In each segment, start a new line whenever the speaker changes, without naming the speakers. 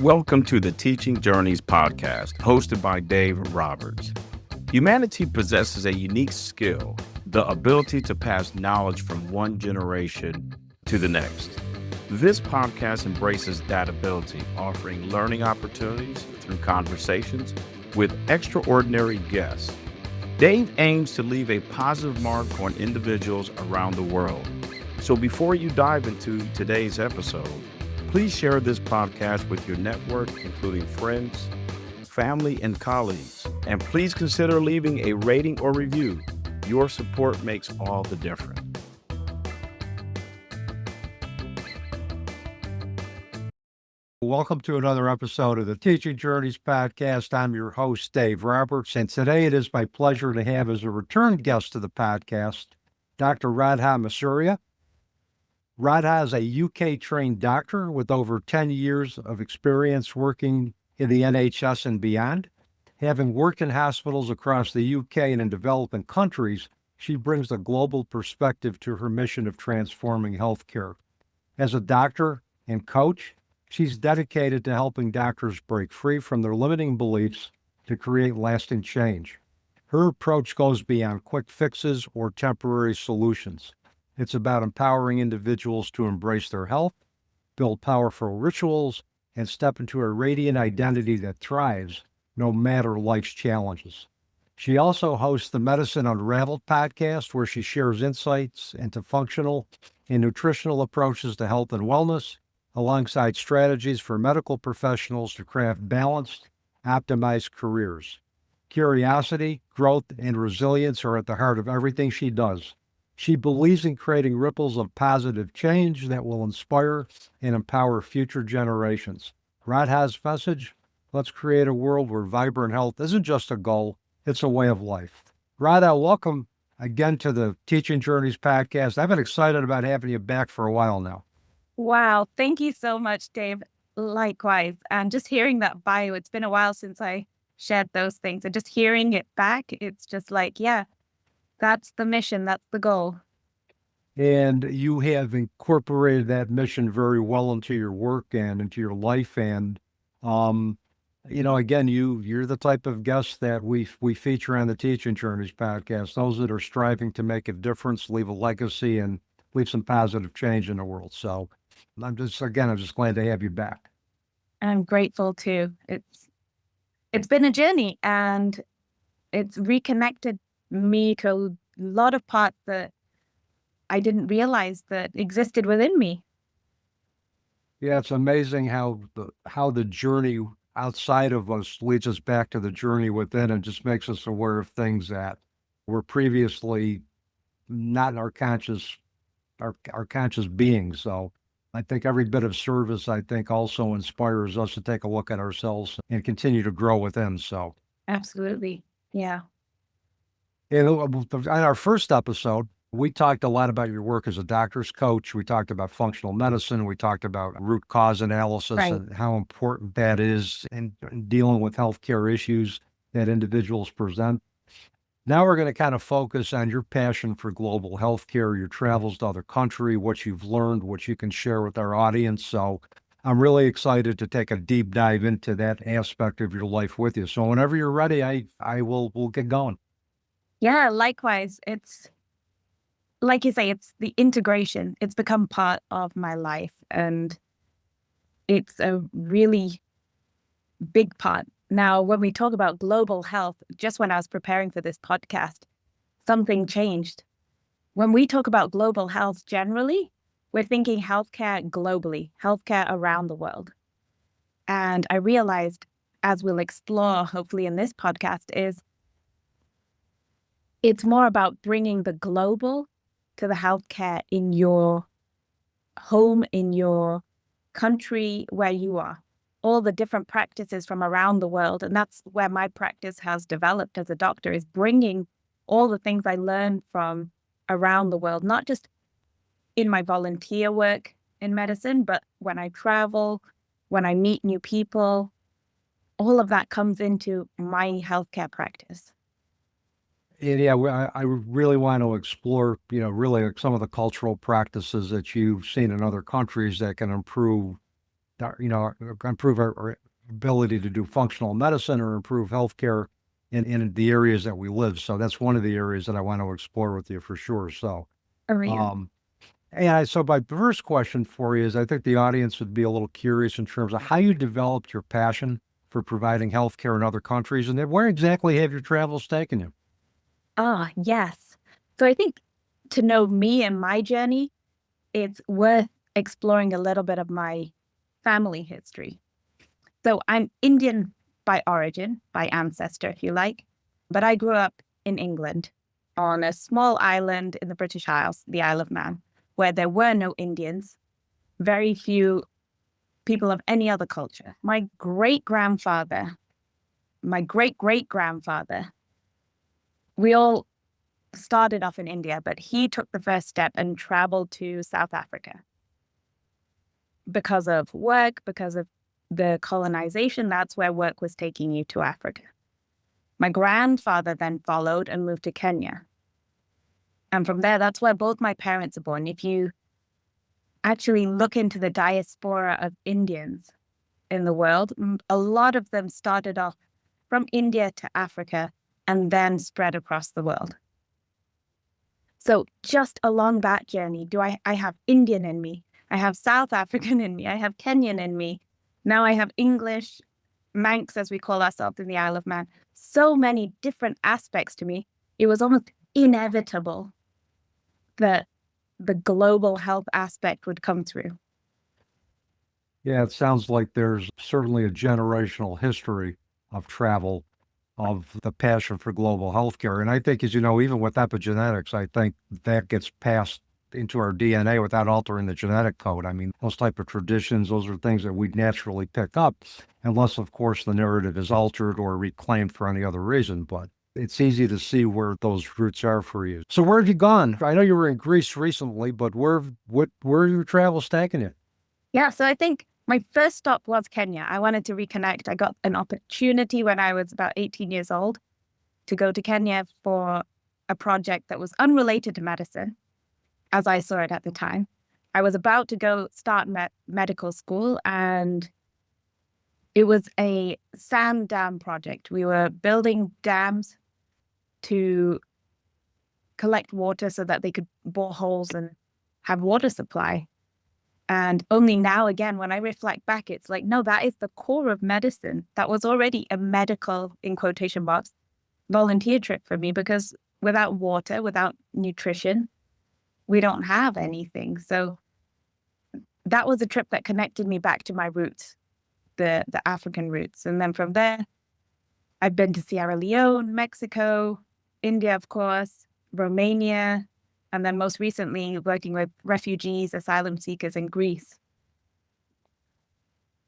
Welcome to the Teaching Journeys podcast, hosted by Dave Roberts. Humanity possesses a unique skill, the ability to pass knowledge from one generation to the next. This podcast embraces that ability, offering learning opportunities through conversations with extraordinary guests. Dave aims to leave a positive mark on individuals around the world. So before you dive into today's episode, please share this podcast with your network, including friends, family, and colleagues. And please consider leaving a rating or review. Your support makes all the difference.
Welcome to another episode of the Teaching Journeys podcast. I'm your host, Dave Roberts, and today it is my pleasure to have as a return guest to the podcast, Dr. Radha Measuria. Radha is a UK-trained doctor with over 10 years of experience working in the NHS and beyond. Having worked in hospitals across the UK and in developing countries, she brings a global perspective to her mission of transforming healthcare. As a doctor and coach, she's dedicated to helping doctors break free from their limiting beliefs to create lasting change. Her approach goes beyond quick fixes or temporary solutions. It's about empowering individuals to embrace their health, build powerful rituals, and step into a radiant identity that thrives no matter life's challenges. She also hosts the Medicine Unraveled podcast, where she shares insights into functional and nutritional approaches to health and wellness, alongside strategies for medical professionals to craft balanced, optimized careers. Curiosity, growth, and resilience are at the heart of everything she does. She believes in creating ripples of positive change that will inspire and empower future generations. Radha's message: let's create a world where vibrant health isn't just a goal, it's a way of life. Radha, welcome again to the Teaching Journeys podcast. I've been excited about having you back for a while now.
Wow. Thank you so much, Dave. Likewise. And just hearing that bio, it's been a while since I shared those things. And just hearing it back, it's just like, yeah, that's the mission. That's the goal.
And you have incorporated that mission very well into your work and into your life. And, again, you're the type of guest that we feature on the Teaching Journeys podcast, those that are striving to make a difference, leave a legacy, and leave some positive change in the world. So I'm just glad to have you back.
I'm grateful too. It's been a journey, and it's reconnected me to a lot of parts that I didn't realize that existed within me.
Yeah, it's amazing how the journey outside of us leads us back to the journey within and just makes us aware of things that were previously not in our conscious being. So I think every bit of service, also inspires us to take a look at ourselves and continue to grow within. So
Absolutely. Yeah.
in our first episode, we talked a lot about your work as a doctor's coach. We talked about functional medicine. We talked about root cause analysis and how important that is in dealing with healthcare issues that individuals present. Now we're going to kind of focus on your passion for global healthcare, your travels to other countries, what you've learned, what you can share with our audience. So I'm really excited to take a deep dive into that aspect of your life with you. So whenever you're ready, we'll get going.
Yeah, likewise. It's like you say, it's the integration. It's become part of my life, and it's a really big part. Now, when we talk about global health, just when I was preparing for this podcast, something changed. When we talk about global health generally, we're thinking healthcare globally, healthcare around the world. And I realized, as we'll explore hopefully in this podcast, is it's more about bringing the global to the healthcare in your home, in your country, where you are. All the different practices from around the world. And that's where my practice has developed as a doctor, is bringing all the things I learned from around the world, not just in my volunteer work in medicine, but when I travel, when I meet new people, all of that comes into my healthcare practice.
Yeah, I really want to explore, really some of the cultural practices that you've seen in other countries that can improve improve our ability to do functional medicine or improve healthcare in the areas that we live. So that's one of the areas that I want to explore with you for sure. So,
Arena.
so my first question for you is, I think the audience would be a little curious in terms of how you developed your passion for providing healthcare in other countries, and then where exactly have your travels taken you?
Ah, yes. So I think to know me and my journey, it's worth exploring a little bit of my family history. So I'm Indian by origin, by ancestor, if you like, but I grew up in England on a small island in the British Isles, the Isle of Man, where there were no Indians, very few people of any other culture. My great-grandfather, my great-great-grandfather, we all started off in India, but he took the first step and traveled to South Africa because of work, because of the colonization. That's where work was taking you to Africa. My grandfather then followed and moved to Kenya. And from there, that's where both my parents are born. If you actually look into the diaspora of Indians in the world, a lot of them started off from India to Africa and then spread across the world. So just along that journey, I have Indian in me, I have South African in me, I have Kenyan in me. Now I have English, Manx, as we call ourselves in the Isle of Man. So many different aspects to me. It was almost inevitable that the global health aspect would come through.
Yeah, it sounds like there's certainly a generational history of travel, of the passion for global healthcare. And I think, as you know, even with epigenetics, I think that gets passed into our DNA without altering the genetic code. I mean, those type of traditions, those are things that we naturally pick up, unless, of course, the narrative is altered or reclaimed for any other reason. But it's easy to see where those roots are for you. So where have you gone? I know you were in Greece recently, but where are your travels taking you?
Yeah, so I think my first stop was Kenya. I wanted to reconnect. I got an opportunity when I was about 18 years old to go to Kenya for a project that was unrelated to medicine, as I saw it at the time. I was about to go start medical school, and it was a sand dam project. We were building dams to collect water so that they could bore holes and have water supply. And only now, again, when I reflect back, it's like, no, that is the core of medicine. That was already a medical, in quotation marks, volunteer trip for me, because without water, without nutrition, we don't have anything. So that was a trip that connected me back to my roots, the African roots. And then from there, I've been to Sierra Leone, Mexico, India, of course, Romania, and then most recently working with refugees, asylum seekers in Greece.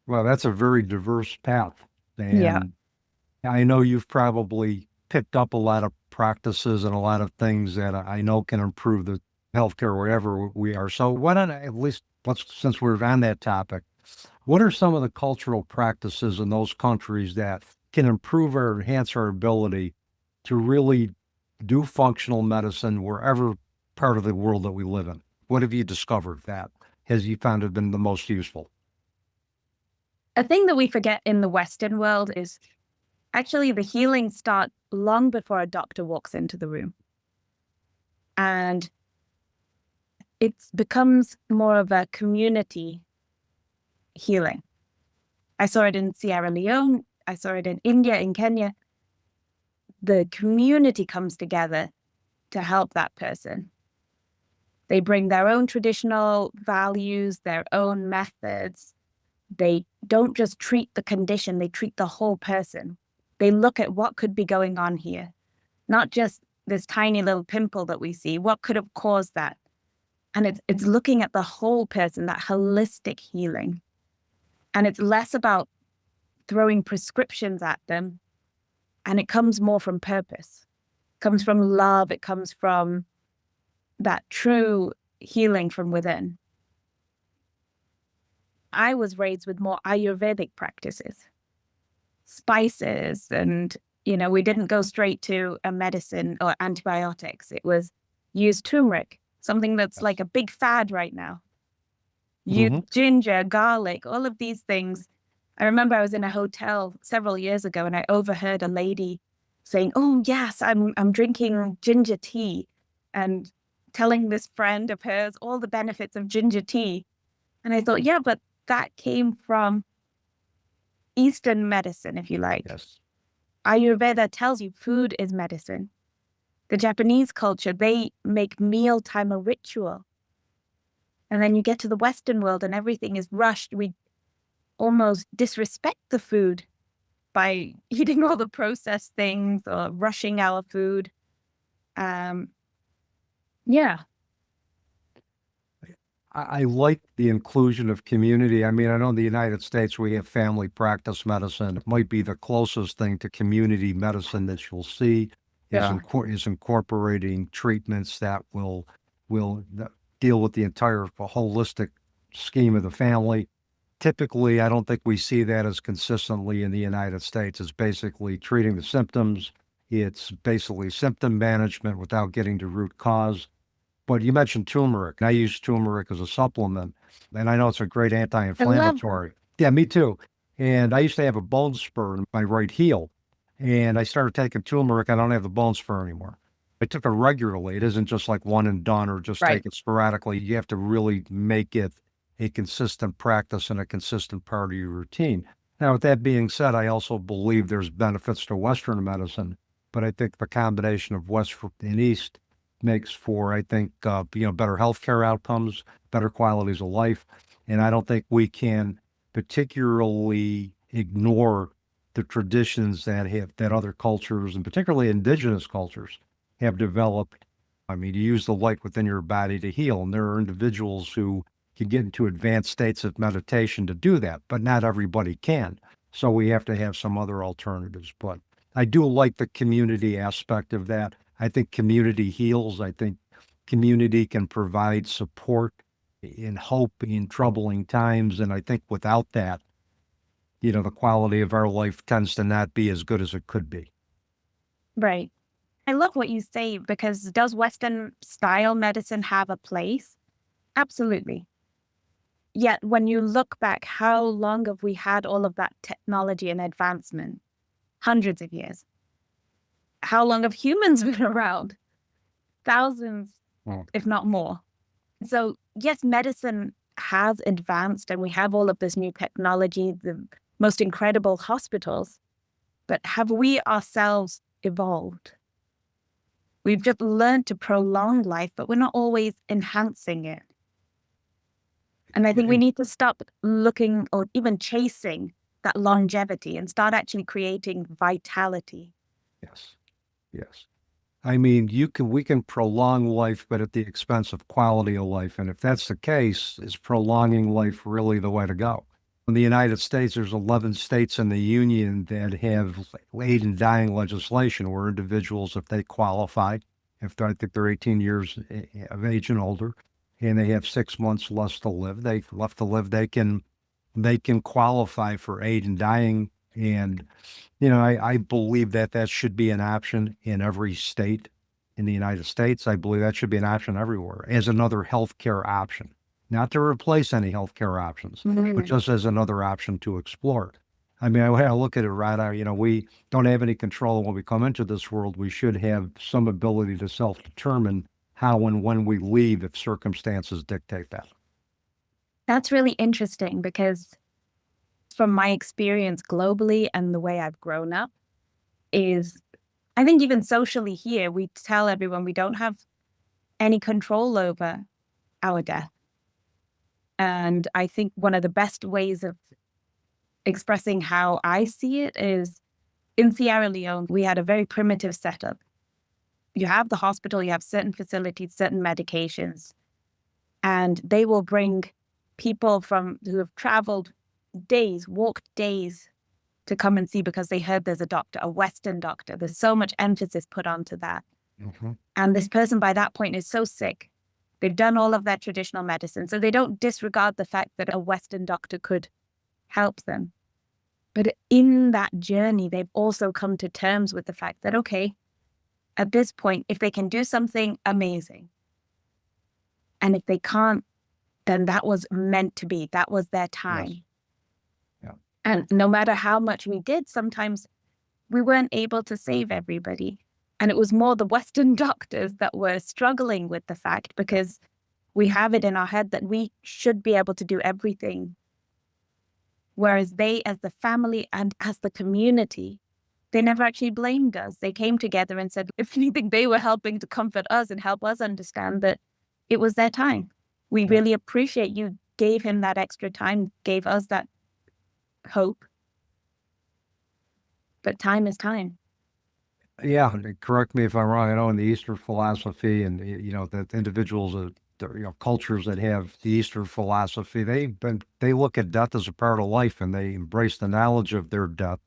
Well, that's a very diverse path.
Yeah.
And I know you've probably picked up a lot of practices and a lot of things that I know can improve the healthcare wherever we are. So why don't I, at least since we're on that topic, what are some of the cultural practices in those countries that can improve or enhance our ability to really do functional medicine wherever part of the world that we live in? What have you discovered that has you found have been the most useful?
A thing that we forget in the Western world is actually the healing starts long before a doctor walks into the room. And it becomes more of a community healing. I saw it in Sierra Leone. I saw it in India, in Kenya. The community comes together to help that person. They bring their own traditional values, their own methods. They don't just treat the condition, they treat the whole person. They look at what could be going on here, not just this tiny little pimple that we see. What could have caused that? And it's looking at the whole person, that holistic healing. And it's less about throwing prescriptions at them. And it comes more from purpose. It comes from love. It comes from that true healing from within. I was raised with more Ayurvedic practices, spices, and, we didn't go straight to a medicine or antibiotics. It was use turmeric, something that's like a big fad right now. Ginger, garlic, all of these things. I remember I was in a hotel several years ago and I overheard a lady saying, "Oh yes, I'm drinking ginger tea," and telling this friend of hers all the benefits of ginger tea. And I thought, yeah, but that came from Eastern medicine, if you like.
Yes.
Ayurveda tells you food is medicine. The Japanese culture, they make mealtime a ritual. And then you get to the Western world and everything is rushed. We almost disrespect the food by eating all the processed things or rushing our food. Yeah.
I like the inclusion of community. I mean, I know in the United States we have family practice medicine. It might be the closest thing to community medicine that you'll see
Yeah.
is incorporating treatments that will deal with the entire holistic scheme of the family. Typically, I don't think we see that as consistently in the United States. It's basically treating the symptoms. It's basically symptom management without getting to root cause. But you mentioned turmeric. I use turmeric as a supplement, and I know it's a great
I love
anti-inflammatory. Yeah, me too. And I used to have a bone spur in my right heel, and I started taking turmeric. I don't have the bone spur anymore. I took it regularly. It isn't just like one and done or just
Right.
take it sporadically. You have to really make it a consistent practice and a consistent part of your routine. Now, with that being said, I also believe there's benefits to Western medicine, but I think the combination of West and East makes for, I think, better healthcare outcomes, better qualities of life. And I don't think we can particularly ignore the traditions that other cultures, and particularly indigenous cultures, have developed. I mean, you use the light within your body to heal, and there are individuals who can get into advanced states of meditation to do that, but not everybody can. So we have to have some other alternatives. But I do like the community aspect of that. I think community heals. I think community can provide support in hope in troubling times. And I think without that, the quality of our life tends to not be as good as it could be.
Right. I love what you say because does Western style medicine have a place? Absolutely. Yet when you look back, how long have we had all of that technology and advancement? Hundreds of years. How long have humans been around? Thousands,
Well,
if not more. So yes, medicine has advanced and we have all of this new technology, the most incredible hospitals, but have we ourselves evolved? We've just learned to prolong life, but we're not always enhancing it. And I think we need to stop looking or even chasing that longevity and start actually creating vitality.
yes, yes. I mean, we can prolong life, but at the expense of quality of life. And if that's the case, is prolonging life really the way to go? In the United States, there's 11 states in the union that have aid in dying legislation where individuals, if they qualify, I think they're 18 years of age and older, and they have 6 months left to live, they can qualify for aid in dying. And I believe that should be an option in every state in the United States. I believe that should be an option everywhere as another healthcare option, not to replace any healthcare options, but just as another option to explore. I mean, I look at it, Radha, we don't have any control when we come into this world. We should have some ability to self-determine how and when we leave if circumstances dictate that.
That's really interesting because from my experience globally and the way I've grown up is I think even socially here, we tell everyone we don't have any control over our death. And I think one of the best ways of expressing how I see it is in Sierra Leone, we had a very primitive setup. You have the hospital, you have certain facilities, certain medications, and they will bring people who have traveled days, walked days to come and see because they heard there's a doctor, a Western doctor. There's so much emphasis put onto that.
Mm-hmm.
And this person by that point is so sick. They've done all of their traditional medicine. So they don't disregard the fact that a Western doctor could help them. But in that journey, they've also come to terms with the fact that, okay, at this point, if they can do something amazing, and if they can't, then that was meant to be. That was their time.
Yes. Yeah.
And no matter how much we did, sometimes we weren't able to save everybody. And it was more the Western doctors that were struggling with the fact, because we have it in our head that we should be able to do everything. Whereas they, as the family and as the community, they never actually blamed us. They came together and said, if anything, they were helping to comfort us and help us understand that it was their time. We really appreciate you gave him that extra time, gave us that hope. But time is time.
Yeah, and correct me if I'm wrong. I know in the Eastern philosophy, and that individuals, cultures that have the Eastern philosophy, they look at death as a part of life, and they embrace the knowledge of their death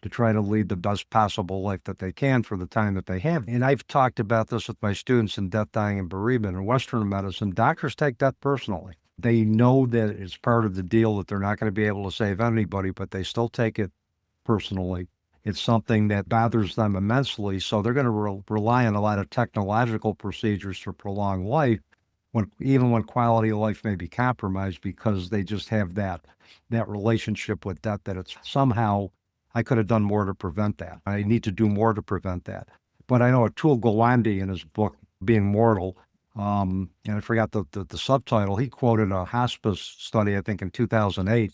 to try to lead the best possible life that they can for the time that they have. And I've talked about this with my students in death, dying, and bereavement. In Western medicine, doctors take death personally. They know that it's part of the deal, that they're not going to be able to save anybody, but they still take it personally. It's something that bothers them immensely, so they're going to rely on a lot of technological procedures to prolong life, even when quality of life may be compromised, because they just have that relationship with death, that it's somehow, I could have done more to prevent that. I need to do more to prevent that. But I know Atul Gawande, in his book, Being Mortal, and I forgot the subtitle, he quoted a hospice study, I think in 2008,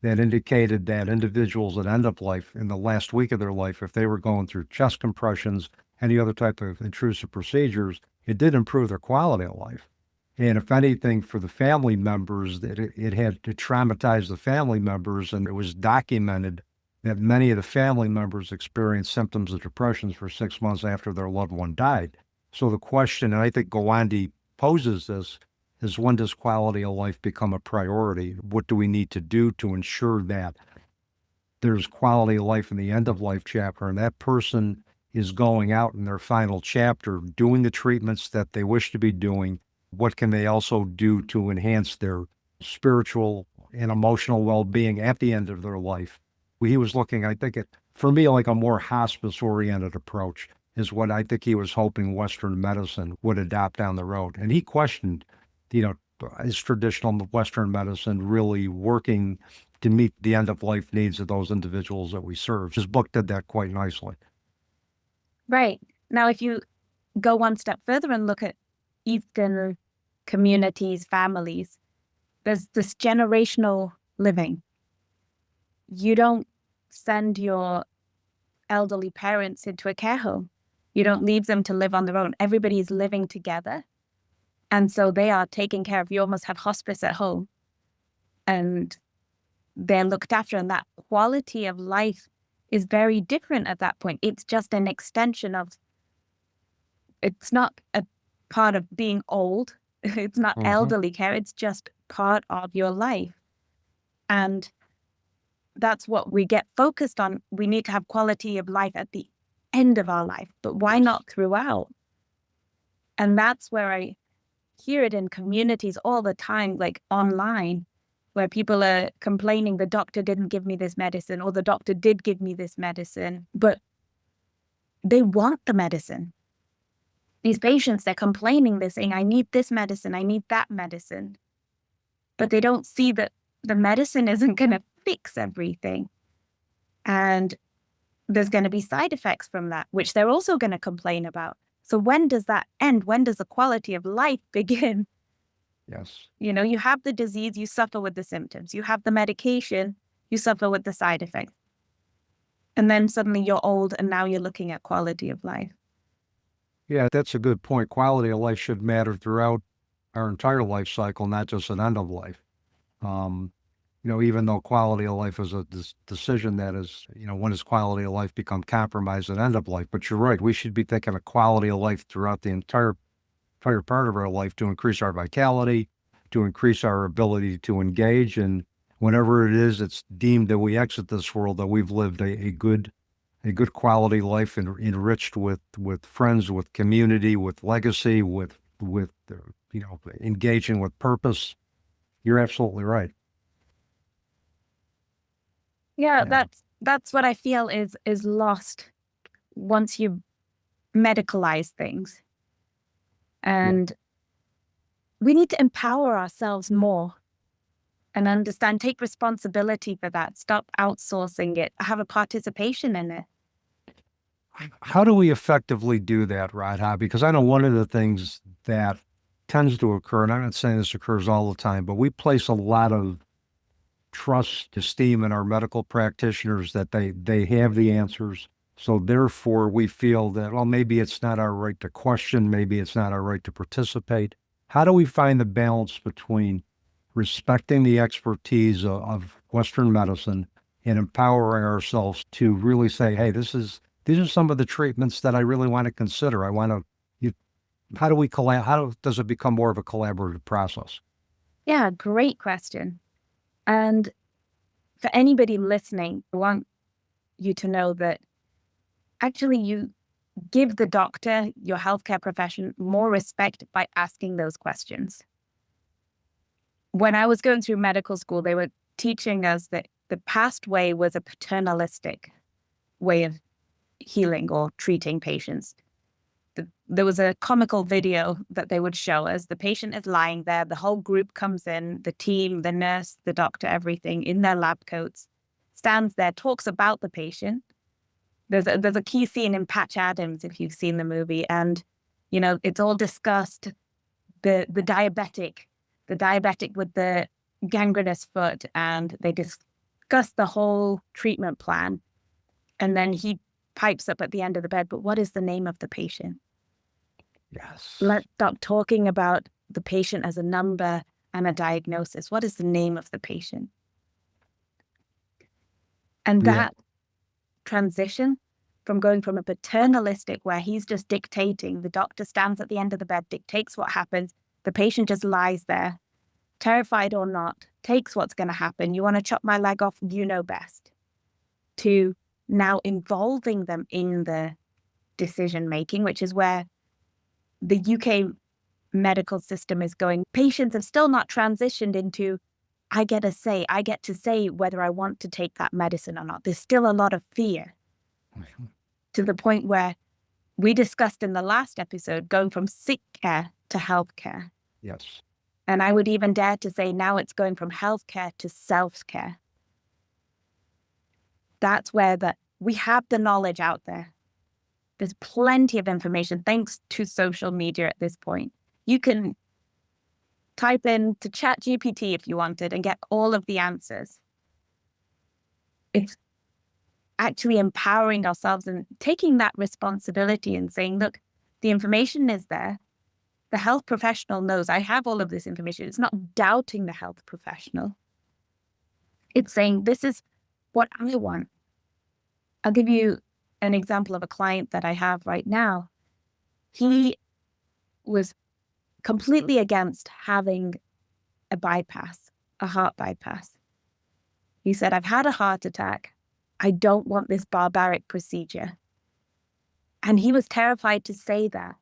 that indicated that individuals that end up life in the last week of their life, if they were going through chest compressions, any other type of intrusive procedures, it did improve their quality of life. And if anything, for the family members, that it had to traumatize the family members, and it was documented that many of the family members experienced symptoms of depression for 6 months after their loved one died. So the question, and I think Gawande poses this, is when does quality of life become a priority? What do we need to do to ensure that there's quality of life in the end of life chapter, and that person is going out in their final chapter, doing the treatments that they wish to be doing? What can they also do to enhance their spiritual and emotional well-being at the end of their life? He was looking, I think, for me, like a more hospice-oriented approach is what I think he was hoping Western medicine would adopt down the road. And he questioned, is traditional Western medicine really working to meet the end-of-life needs of those individuals that we serve? His book did that quite nicely.
Right. Now, if you go one step further and look at Eastern communities, families, there's this generational living. You don't send your elderly parents into a care home. You don't leave them to live on their own. Everybody is living together. And so they are taken care of. You almost have hospice at home. And they're looked after. And that quality of life is very different at that point. It's just an extension of, it's not a part of being old. It's not elderly care. It's just part of your life. And that's what we get focused on. We need to have quality of life at the end of our life, but why not throughout? And that's where I hear it in communities all the time, like online, where people are complaining, the doctor didn't give me this medicine, or the doctor did give me this medicine, but they want the medicine. These patients, they're complaining, they're saying, I need this medicine, I need that medicine. But they don't see that the medicine isn't going to fix everything. And there's going to be side effects from that, which they're also going to complain about. So when does that end? When does the quality of life begin?
Yes.
You have the disease, you suffer with the symptoms. You have the medication, you suffer with the side effects. And then suddenly you're old, and now you're looking at quality of life.
Yeah, that's a good point. Quality of life should matter throughout our entire life cycle, not just an end of life. Even though quality of life is a decision that is, when does quality of life become compromised at end of life? But you're right, we should be thinking of quality of life throughout the entire part of our life to increase our vitality, to increase our ability to engage. And whenever it is, it's deemed that we exit this world, that we've lived a good quality life, enriched with friends, with community, with legacy, with engaging with purpose. You're absolutely right.
Yeah, that's what I feel is lost once you medicalize things. And we need to empower ourselves more and understand, take responsibility for that, stop outsourcing it, have a participation in it.
How do we effectively do that, Radha? Because I know one of the things that tends to occur, and I'm not saying this occurs all the time, but we place a lot of trust, esteem in our medical practitioners that they have the answers. So therefore, we feel that, well, maybe it's not our right to question, maybe it's not our right to participate. How do we find the balance between respecting the expertise of Western medicine and empowering ourselves to really say, hey, these are some of the treatments that I really want to consider. I want to, how do we how does it become more of a collaborative process?
Yeah, great question. And for anybody listening, I want you to know that actually you give the doctor, your healthcare profession, more respect by asking those questions. When I was going through medical school, they were teaching us that the past way was a paternalistic way of healing or treating patients. There was a comical video that they would show us. The patient is lying there. The whole group comes in, the team, the nurse, the doctor, everything in their lab coats, stands there, talks about the patient. There's a key scene in Patch Adams, if you've seen the movie, and, it's all discussed. The diabetic with the gangrenous foot, and they discuss the whole treatment plan. And then he pipes up at the end of the bed, but what is the name of the patient?
Yes.
Let's stop talking about the patient as a number and a diagnosis. What is the name of the patient? And that transition from going from a paternalistic where he's just dictating, the doctor stands at the end of the bed, dictates what happens, the patient just lies there, terrified or not, takes what's going to happen. You want to chop my leg off, you know best. To now involving them in the decision making, which is where the UK medical system is going. Patients have still not transitioned into, I get to say whether I want to take that medicine or not. There's still a lot of fear to the point where we discussed in the last episode going from sick care to healthcare.
Yes.
And I would even dare to say now it's going from healthcare to self-care. That's where we have the knowledge out there. There's plenty of information thanks to social media at this point. You can type in to ChatGPT if you wanted and get all of the answers. It's actually empowering ourselves and taking that responsibility and saying, look, the information is there. The health professional knows I have all of this information. It's not doubting the health professional. It's saying, this is what I want. I'll give you an example of a client that I have right now. He was completely against having a bypass, a heart bypass. He said, I've had a heart attack. I don't want this barbaric procedure. And he was terrified to say that.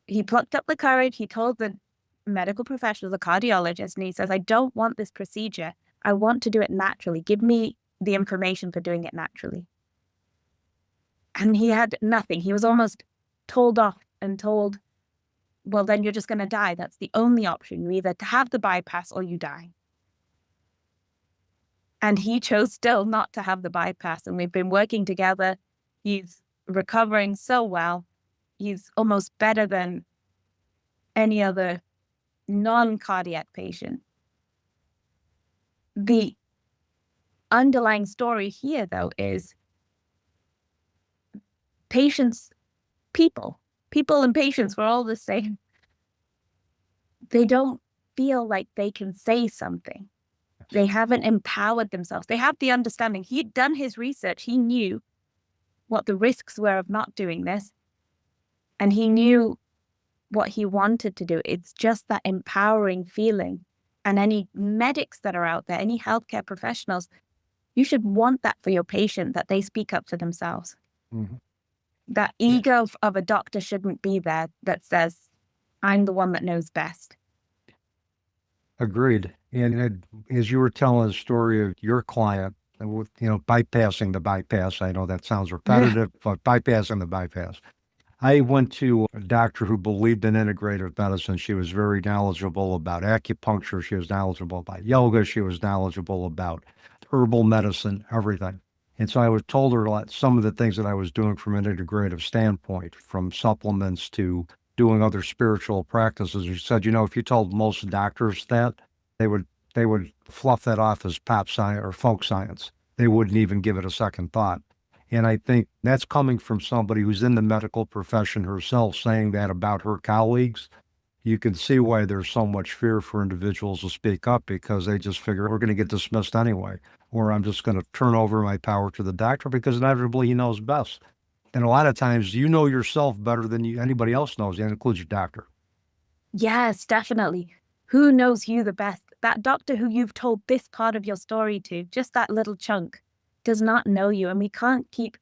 He plucked up the courage. He told the medical professional, the cardiologist, and he says, I don't want this procedure. I want to do it naturally. Give me the information for doing it naturally. And he had nothing. He was almost told off and told, well, then you're just going to die. That's the only option. You either have the bypass or you die. And he chose still not to have the bypass. And we've been working together. He's recovering so well. He's almost better than any other non-cardiac patient. The underlying story here, though, is patients, people and patients, we're all the same. They don't feel like they can say something. They haven't empowered themselves. They have the understanding. He'd done his research. He knew what the risks were of not doing this. And he knew what he wanted to do. It's just that empowering feeling. And any medics that are out there, any healthcare professionals, you should want that for your patient, that they speak up for themselves.
Mm-hmm.
That ego of a doctor shouldn't be there that says, I'm the one that knows best.
Agreed. And as you were telling the story of your client, with bypassing the bypass, I know that sounds repetitive, but bypassing the bypass. I went to a doctor who believed in integrative medicine. She was very knowledgeable about acupuncture. She was knowledgeable about yoga. She was knowledgeable about herbal medicine, everything. And so I was told her some of the things that I was doing from an integrative standpoint, from supplements to doing other spiritual practices. She said, if you told most doctors that, they would they would fluff that off as pop science or folk science. They wouldn't even give it a second thought. And I think that's coming from somebody who's in the medical profession herself saying that about her colleagues. You can see why there's so much fear for individuals to speak up because they just figure we're going to get dismissed anyway, or I'm just going to turn over my power to the doctor because inevitably he knows best. And a lot of times you know yourself better than anybody else knows, and that includes your doctor.
Yes, definitely. Who knows you the best? That doctor who you've told this part of your story to, just that little chunk, does not know you. And we can't keep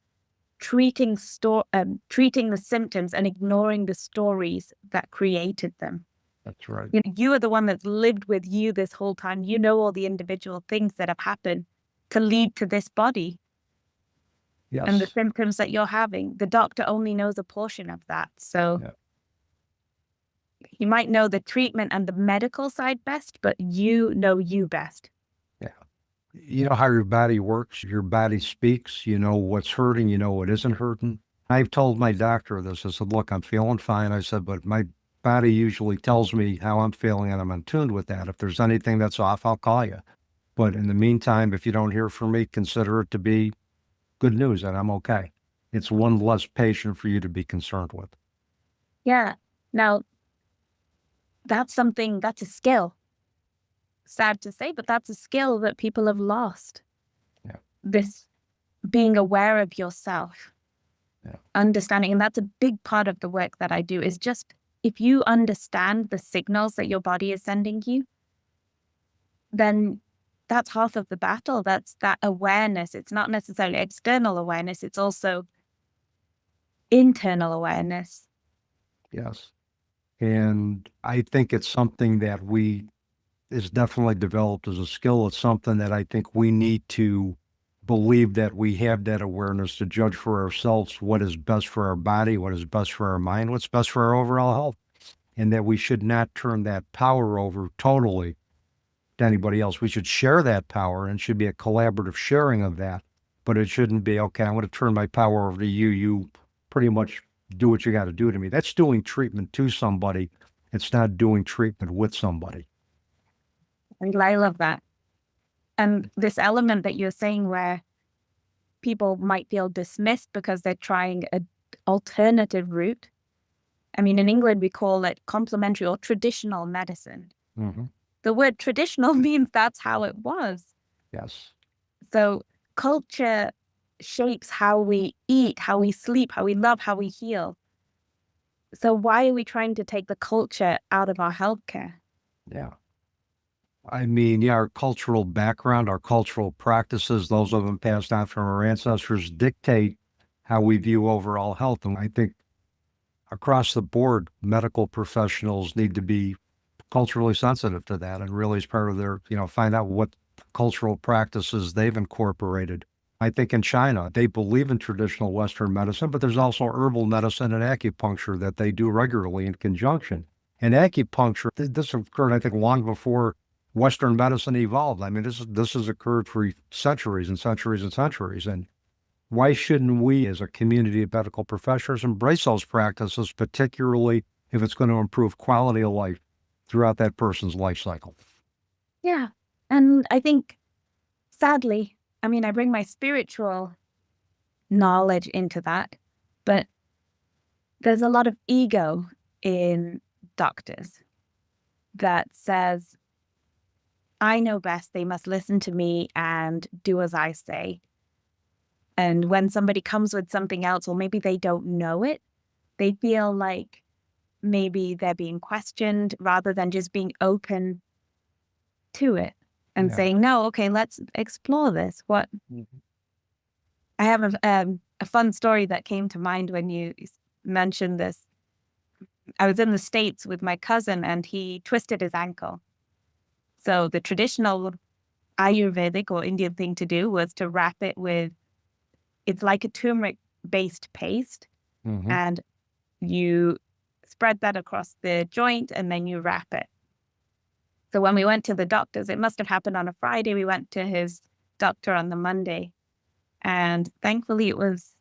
treating the symptoms and ignoring the stories that created them.
That's right.
You are the one that's lived with you this whole time. You know all the individual things that have happened to lead to this body.
Yes.
And the symptoms that you're having. The doctor only knows a portion of that. So you might know the treatment and the medical side best, but you know you best.
Yeah. You know how your body works, your body speaks, you know what's hurting, you know what isn't hurting. I've told my doctor this. I said, look, I'm feeling fine. I said, but my body usually tells me how I'm feeling and I'm in tune with that. If there's anything that's off, I'll call you. But in the meantime, if you don't hear from me, consider it to be good news and I'm okay. It's one less patient for you to be concerned with.
Yeah. Now, that's a skill. Sad to say, but that's a skill that people have lost.
Yeah.
This being aware of yourself, understanding, and that's a big part of the work that I do is just if you understand the signals that your body is sending you, then that's half of the battle. That's that awareness. It's not necessarily external awareness. It's also internal awareness.
Yes. And I think it's something that is definitely developed as a skill. It's something that I think we need to believe that we have that awareness to judge for ourselves what is best for our body, what is best for our mind, what's best for our overall health, and that we should not turn that power over totally to anybody else. We should share that power and should be a collaborative sharing of that, but it shouldn't be, okay, I'm going to turn my power over to you. You pretty much do what you got to do to me. That's doing treatment to somebody. It's not doing treatment with somebody.
I love that. And this element that you're saying where people might feel dismissed because they're trying an alternative route. I mean, in England, we call it complementary or traditional medicine.
Mm-hmm.
The word traditional means that's how it was.
Yes.
So culture shapes how we eat, how we sleep, how we love, how we heal. So why are we trying to take the culture out of our healthcare?
Yeah. I mean, our cultural background, our cultural practices, those of them passed down from our ancestors dictate how we view overall health. And I think across the board, medical professionals need to be culturally sensitive to that and really as part of their, find out what cultural practices they've incorporated. I think in China, they believe in traditional Western medicine, but there's also herbal medicine and acupuncture that they do regularly in conjunction. And acupuncture, this occurred, I think, long before Western medicine evolved. I mean, this has occurred for centuries and centuries and centuries. And why shouldn't we, as a community of medical professionals, embrace those practices, particularly if it's going to improve quality of life throughout that person's life cycle?
Yeah. And I think, sadly, I mean, I bring my spiritual knowledge into that, but there's a lot of ego in doctors that says, I know best, they must listen to me and do as I say. And when somebody comes with something else, or maybe they don't know it, they feel like maybe they're being questioned rather than just being open to it and saying, no, okay, let's explore this. I have a fun story that came to mind when you mentioned this. I was in the States with my cousin and he twisted his ankle. So the traditional Ayurvedic or Indian thing to do was to wrap it with, it's like a turmeric based paste.
Mm-hmm.
And you spread that across the joint and then you wrap it. So when we went to the doctors, it must have happened on a Friday. We went to his doctor on the Monday. And thankfully, it was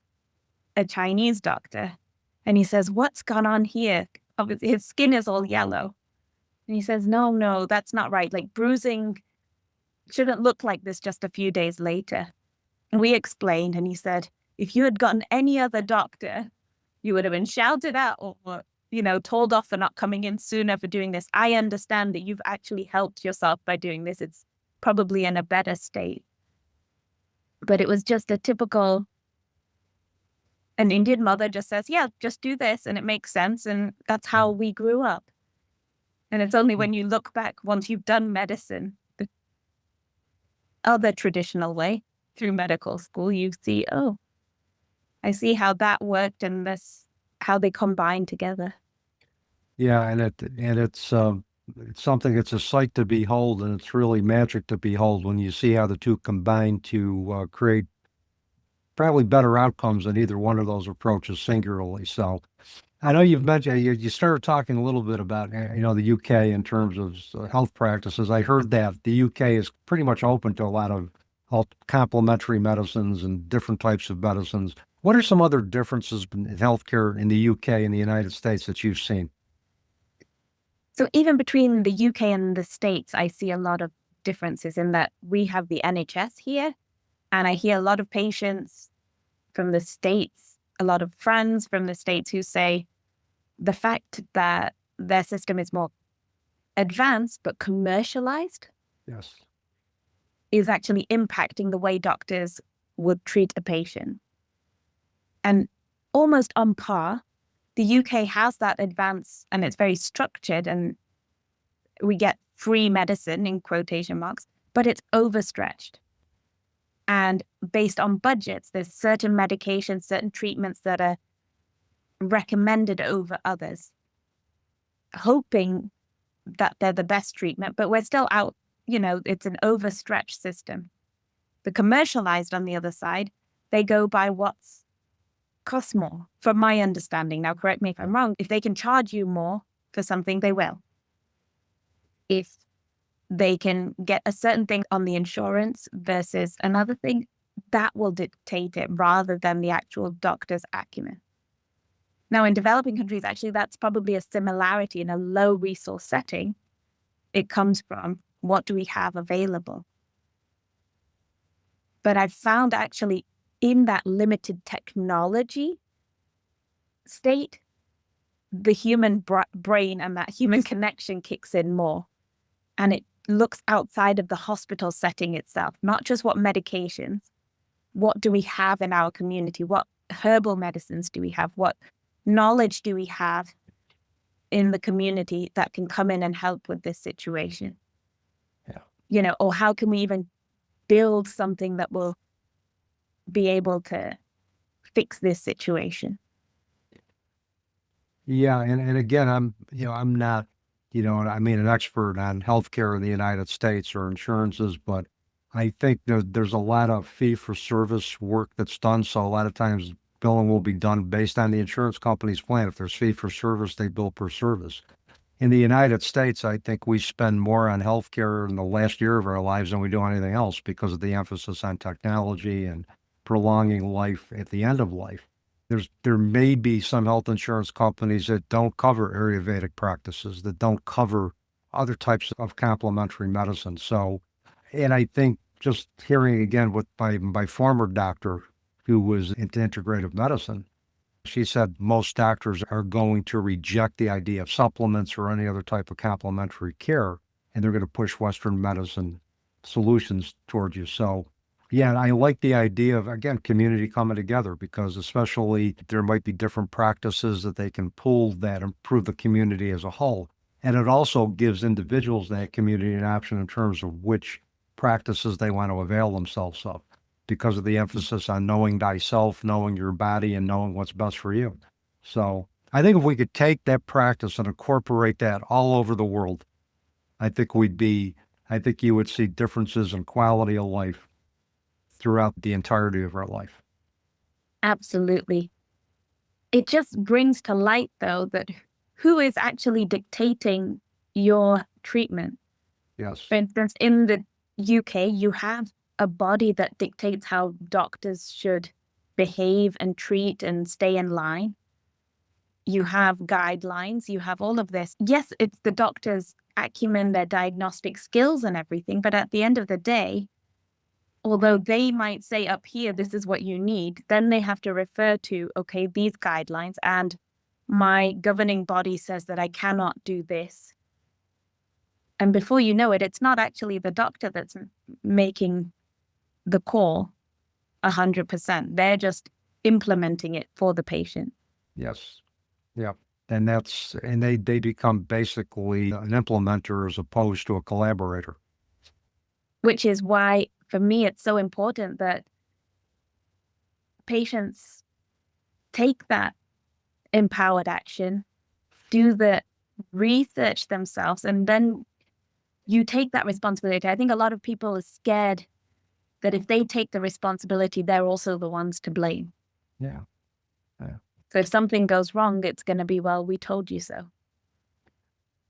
a Chinese doctor. And he says, "What's gone on here?" Obviously, his skin is all yellow. And he says, no, that's not right. Like, bruising shouldn't look like this just a few days later. And we explained, and he said, if you had gotten any other doctor, you would have been shouted at or, told off for not coming in sooner for doing this. I understand that you've actually helped yourself by doing this. It's probably in a better state. But it was just a typical, an Indian mother just says, yeah, just do this. And it makes sense. And that's how we grew up. And it's only when you look back, once you've done medicine, the other traditional way through medical school, you see, oh, I see how that worked and this, how they combine together.
Yeah, and it's something, it's a sight to behold, and it's really magic to behold when you see how the two combine to create probably better outcomes than either one of those approaches singularly. So I know you've mentioned, you started talking a little bit about, the UK in terms of health practices. I heard that the UK is pretty much open to a lot of complementary medicines and different types of medicines. What are some other differences in healthcare in the UK and the United States that you've seen?
So even between the UK and the States, I see a lot of differences in that we have the NHS here, and I hear a lot of patients from the States, a lot of friends from the States who say the fact that their system is more advanced but commercialized,
Yes,
is actually impacting the way doctors would treat a patient. And almost on par, the UK has that advance and it's very structured and we get free medicine in quotation marks, but it's overstretched. And based on budgets, there's certain medications, certain treatments that are recommended over others, hoping that they're the best treatment, but we're still out, it's an overstretched system. The commercialized, on the other side, they go by what's costs more, from my understanding. Now, correct me if I'm wrong. If they can charge you more for something, they will. If they can get a certain thing on the insurance versus another thing, that will dictate it rather than the actual doctor's acumen. Now, in developing countries, actually, that's probably a similarity in a low resource setting. It comes from what do we have available? But I've found actually in that limited technology state, the human brain and that human connection kicks in more. And it looks outside of the hospital setting itself, not just what medications, what do we have in our community? What herbal medicines do we have? What knowledge do we have in the community that can come in and help with this situation?
Yeah.
Or how can we even build something that will be able to fix this situation?
Yeah, and again, I'm not, an expert on healthcare in the United States or insurances, but I think there's a lot of fee-for-service work that's done. So a lot of times billing will be done based on the insurance company's plan. If there's fee-for-service, they bill per service. In the United States, I think we spend more on healthcare in the last year of our lives than we do anything else because of the emphasis on technology and prolonging life at the end of life. There may be some health insurance companies that don't cover Ayurvedic practices, that don't cover other types of complementary medicine. So, and I think just hearing again with my former doctor who was into integrative medicine, she said most doctors are going to reject the idea of supplements or any other type of complementary care, and they're going to push Western medicine solutions towards you. So, yeah, I like the idea of, again, community coming together because especially there might be different practices that they can pull that improve the community as a whole. And it also gives individuals in that community an option in terms of which practices they want to avail themselves of because of the emphasis on knowing thyself, knowing your body, and knowing what's best for you. So I think if we could take that practice and incorporate that all over the world, I think you would see differences in quality of life throughout the entirety of our life.
Absolutely. it just brings to light, though, that who is actually dictating your treatment.
Yes.
For instance, in the UK, you have a body that dictates how doctors should behave and treat and stay in line. You have guidelines, you have all of this. Yes, it's the doctor's acumen, their diagnostic skills and everything, but at the end of the day, although they might say up here, this is what you need, then they have to refer to, okay, these guidelines, and my governing body says that I cannot do this. And before you know it, it's not actually the doctor that's making the call 100%. They're just implementing it for the patient.
Yes. Yeah. And they become basically an implementer as opposed to a collaborator.
Which is why, for me, it's so important that patients take that empowered action, do the research themselves, and then you take that responsibility. I think a lot of people are scared that if they take the responsibility, they're also the ones to blame.
Yeah.
So if something goes wrong, it's going to be, well, we told you so.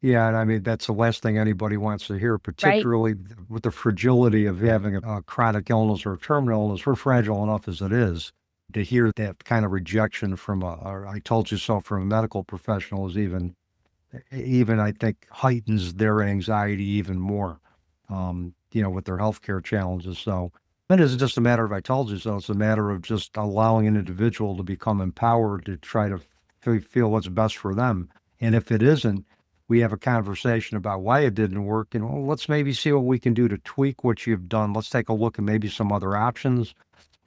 Yeah, and I mean, that's the last thing anybody wants to hear, particularly with the fragility of having a chronic illness or a terminal illness. We're fragile enough as it is. To hear that kind of rejection from I told you so from a medical professional is even I think heightens their anxiety even more, with their healthcare challenges. So it isn't just a matter of I told you so. It's a matter of just allowing an individual to become empowered to try to feel what's best for them. And if it isn't, we have a conversation about why it didn't work. And well, let's maybe see what we can do to tweak what you've done. Let's take a look at maybe some other options.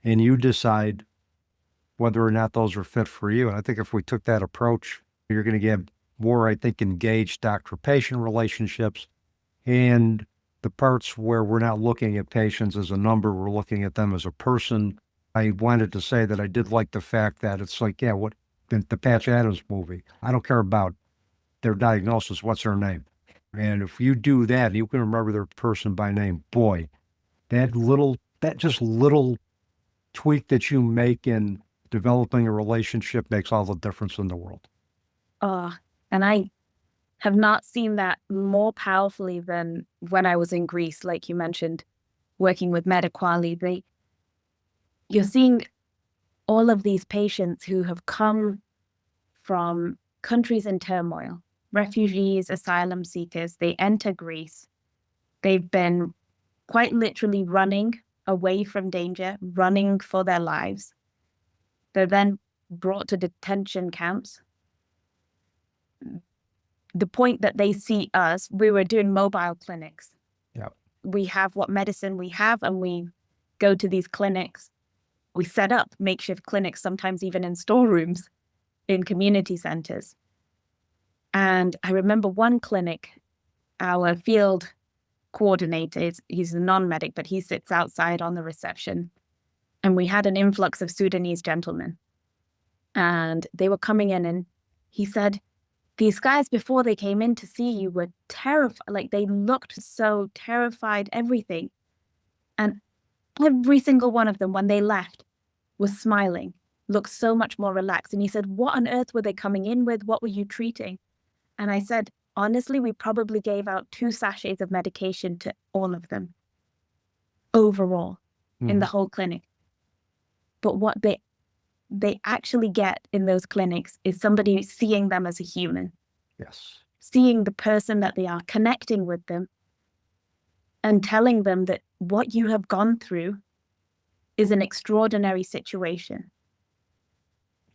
And you decide whether or not those are fit for you. And I think if we took that approach, you're going to get more, I think, engaged doctor-patient relationships, and the parts where we're not looking at patients as a number, we're looking at them as a person. I wanted to say that I did like the fact that it's like, yeah, what the Patch Adams movie. I don't care about their diagnosis. What's their name? And if you do that, you can remember their person by name. Boy, that just little tweak that you make in developing a relationship makes all the difference in the world.
And I have not seen that more powerfully than when I was in Greece, like you mentioned, working with Mediquali. You're seeing all of these patients who have come from countries in turmoil, refugees, asylum seekers. They enter Greece. They've been quite literally running away from danger, running for their lives. They're then brought to detention camps. The point that they see us, we were doing mobile clinics.
Yep.
We have what medicine we have, and we go to these clinics. We set up makeshift clinics, sometimes even in storerooms in community centers. And I remember one clinic, our field coordinator, he's a non-medic, but he sits outside on the reception. And we had an influx of Sudanese gentlemen. And they were coming in, and he said, these guys, before they came in to see you, were terrified. Like, they looked so terrified, everything. And every single one of them, when they left, was smiling, looked so much more relaxed. And he said, what on earth were they coming in with? What were you treating? And I said, honestly, we probably gave out 2 sachets of medication to all of them overall in the whole clinic. But what they actually get in those clinics is somebody seeing them as a human.
Yes.
Seeing the person that they are, connecting with them, and telling them that what you have gone through is an extraordinary situation.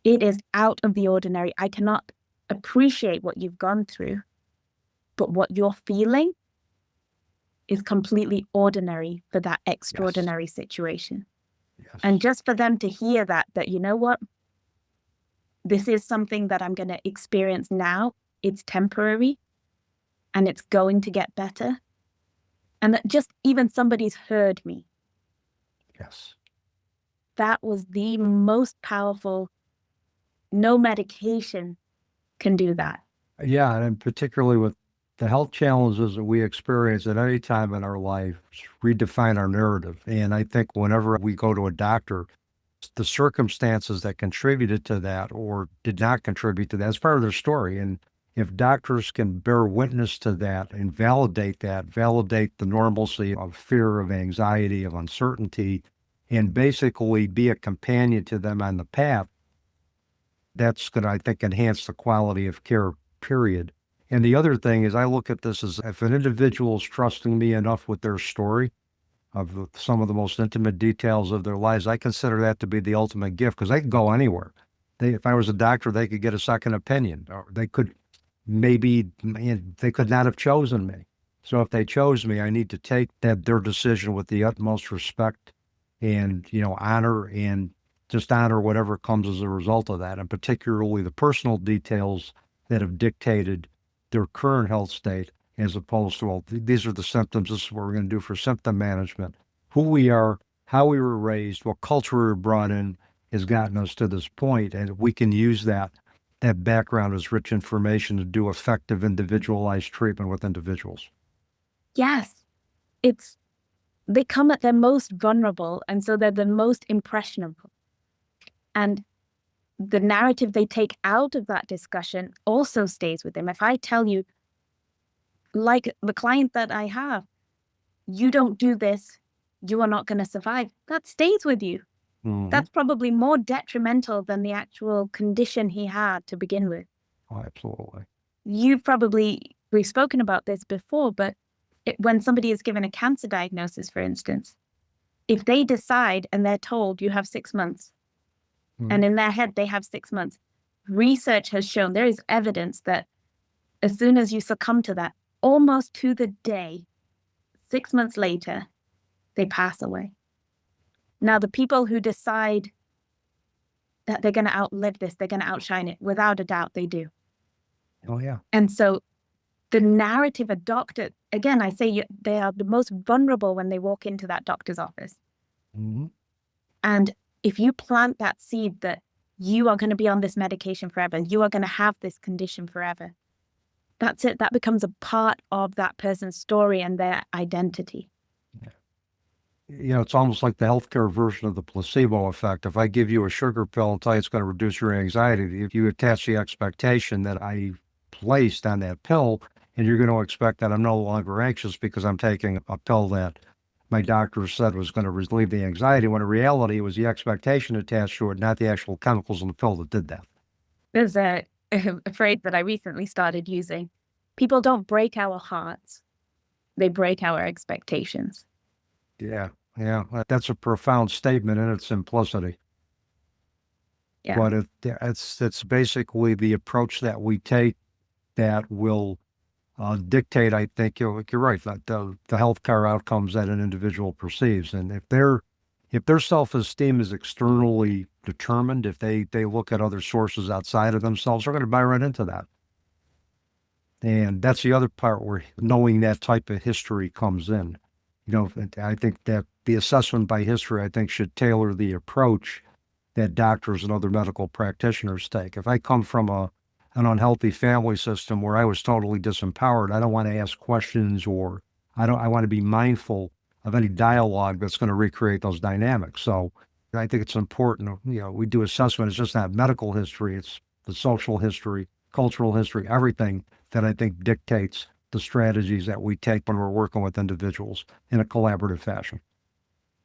It is out of the ordinary. I cannot appreciate what you've gone through, but what you're feeling is completely ordinary for that extraordinary situation.
Yes.
And just for them to hear that, you know what, this is something that I'm going to experience now. It's temporary and it's going to get better. And that just even somebody's heard me.
Yes.
That was the most powerful. No medication can do that.
Yeah, and particularly with the health challenges that we experience at any time in our life, redefine our narrative. And I think whenever we go to a doctor, the circumstances that contributed to that or did not contribute to that. It's part of their story. And if doctors can bear witness to that and validate the normalcy of fear, of anxiety, of uncertainty, and basically be a companion to them on the path, that's going to, I think, enhance the quality of care, period. And the other thing is, I look at this as if an individual is trusting me enough with their story, of some of the most intimate details of their lives, I consider that to be the ultimate gift, because they can go anywhere. If I was a doctor, they could get a second opinion, or they could they could not have chosen me. So if they chose me, I need to take their decision with the utmost respect and, honor, and just honor whatever comes as a result of that, and particularly the personal details that have dictated their current health state, as opposed to, well, these are the symptoms, this is what we're going to do for symptom management. Who we are, how we were raised, what culture we were brought in has gotten us to this point, and we can use that background as rich information to do effective individualized treatment with individuals.
Yes. They come at their most vulnerable, and so they're the most impressionable. And the narrative they take out of that discussion also stays with them. If I tell you, like the client that I have, you don't do this, you are not going to survive, that stays with you.
Mm-hmm.
That's probably more detrimental than the actual condition he had to begin with.
Oh, absolutely.
We've spoken about this before, but when somebody is given a cancer diagnosis, for instance, if they decide and they're told you have 6 months, and in their head they have 6 months, research has shown, there is evidence that as soon as you succumb to that, almost to the day, 6 months later, they pass away. Now, the people who decide that they're going to outlive this, they're going to outshine it, without a doubt they do.
Oh, yeah.
And so the narrative adopted, again, I say they are the most vulnerable when they walk into that doctor's office.
Mm-hmm.
And if you plant that seed that you are going to be on this medication forever, you are going to have this condition forever, that's it. That becomes a part of that person's story and their identity.
It's almost like the healthcare version of the placebo effect. If I give you a sugar pill and tell you it's going to reduce your anxiety, if you attach the expectation that I placed on that pill, and you're going to expect that I'm no longer anxious because I'm taking a pill that my doctor said was going to relieve the anxiety, when in reality it was the expectation attached to it, not the actual chemicals in the pill that did that.
There's a phrase that I recently started using. People don't break our hearts. They break our expectations.
Yeah. That's a profound statement in its simplicity.
Yeah.
But it's basically the approach that we take that will dictate, I think, you're right, that the healthcare outcomes that an individual perceives. And if their self-esteem is externally determined, if they look at other sources outside of themselves, they're going to buy right into that. And that's the other part where knowing that type of history comes in. I think that the assessment by history, I think, should tailor the approach that doctors and other medical practitioners take. If I come from an unhealthy family system where I was totally disempowered, I don't want to ask questions, or I want to be mindful of any dialogue that's going to recreate those dynamics. So I think it's important, we do assessment. It's just not medical history. It's the social history, cultural history, everything that I think dictates the strategies that we take when we're working with individuals in a collaborative fashion.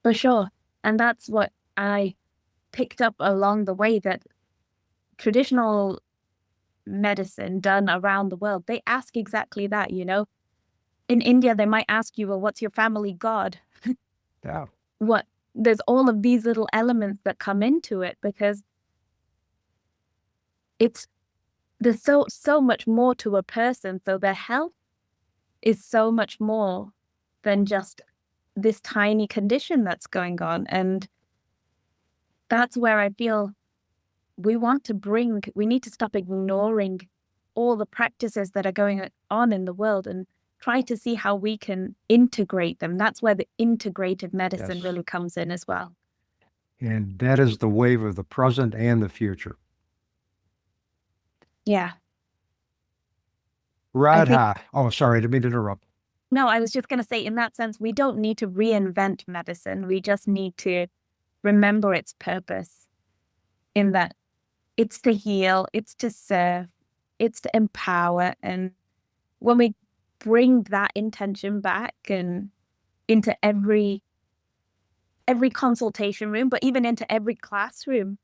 For sure. And that's what I picked up along the way, that traditional medicine done around the world, they ask exactly that, In India, they might ask you, well, what's your family god?
Yeah.
There's all of these little elements that come into it, because there's so much more to a person. So their health is so much more than just this tiny condition that's going on. And that's where I feel we need to stop ignoring all the practices that are going on in the world and try to see how we can integrate them. That's where the integrative medicine really comes in as well.
And that is the wave of the present and the future.
Yeah.
Radha. Sorry, I didn't mean to interrupt.
No, I was just going to say, in that sense, we don't need to reinvent medicine. We just need to remember its purpose, in that it's to heal, it's to serve, it's to empower. And when we bring that intention back and into every consultation room, but even into every classroom,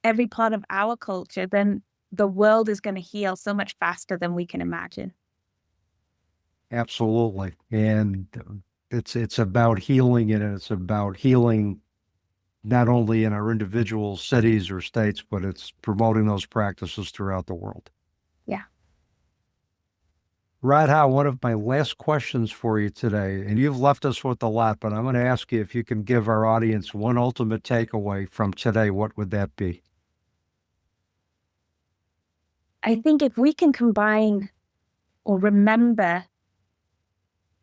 every part of our culture, then the world is going to heal so much faster than we can imagine.
Absolutely. And it's about healing, and it's about healing not only in our individual cities or states, but it's promoting those practices throughout the world.
Yeah.
Radha, one of my last questions for you today, and you've left us with a lot, but I'm going to ask you if you can give our audience one ultimate takeaway from today, what would that be?
I think if we can combine or remember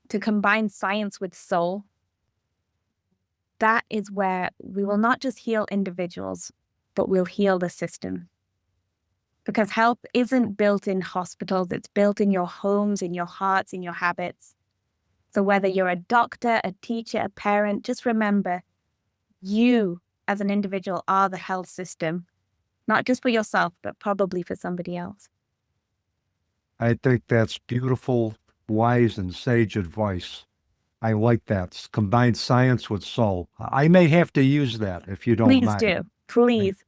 to combine science with soul, that is where we will not just heal individuals, but we'll heal the system. Because health isn't built in hospitals, it's built in your homes, in your hearts, in your habits. So whether you're a doctor, a teacher, a parent, just remember, you as an individual are the health system, not just for yourself, but probably for somebody else.
I think that's beautiful, wise, and sage advice. I like that. Combine science with soul. I may have to use that if you don't
Please
mind.
do. Please.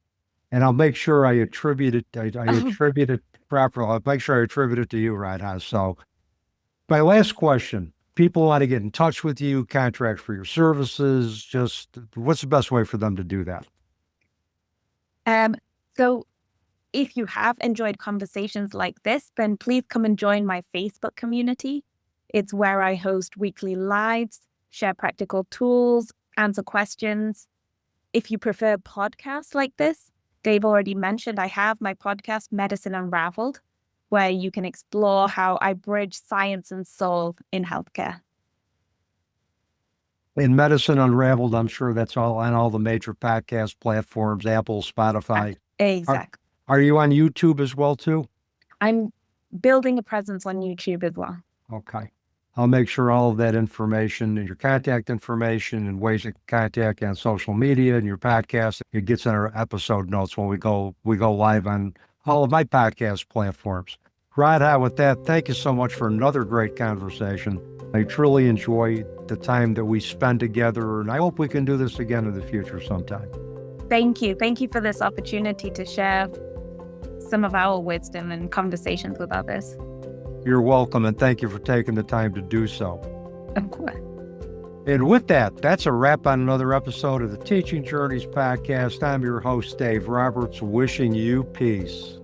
And I'll make sure I attribute it. I attribute it properly. I'll make sure I attribute it to you, Radha. So my last question, people want to get in touch with you, contract for your services. Just what's the best way for them to do that?
So if you have enjoyed conversations like this, then please come and join my Facebook community. It's where I host weekly lives, share practical tools, answer questions. If you prefer podcasts like this, Dave already mentioned I have my podcast, Medicine Unraveled, where you can explore how I bridge science and soul in healthcare.
In Medicine Unraveled, I'm sure that's all on all the major podcast platforms, Apple, Spotify.
Exactly.
Are you on YouTube as well, too?
I'm building a presence on YouTube as well.
Okay. I'll make sure all of that information and your contact information and ways to contact you on social media and your podcast, it gets in our episode notes when we go live on all of my podcast platforms. Radha, with that, thank you so much for another great conversation. I truly enjoy the time that we spend together, and I hope we can do this again in the future sometime.
Thank you. Thank you for this opportunity to share some of our wisdom and conversations with others.
You're welcome, and thank you for taking the time to do so.
Of course.
And with that, that's a wrap on another episode of the Teaching Journeys podcast. I'm your host, Dave Roberts, wishing you peace.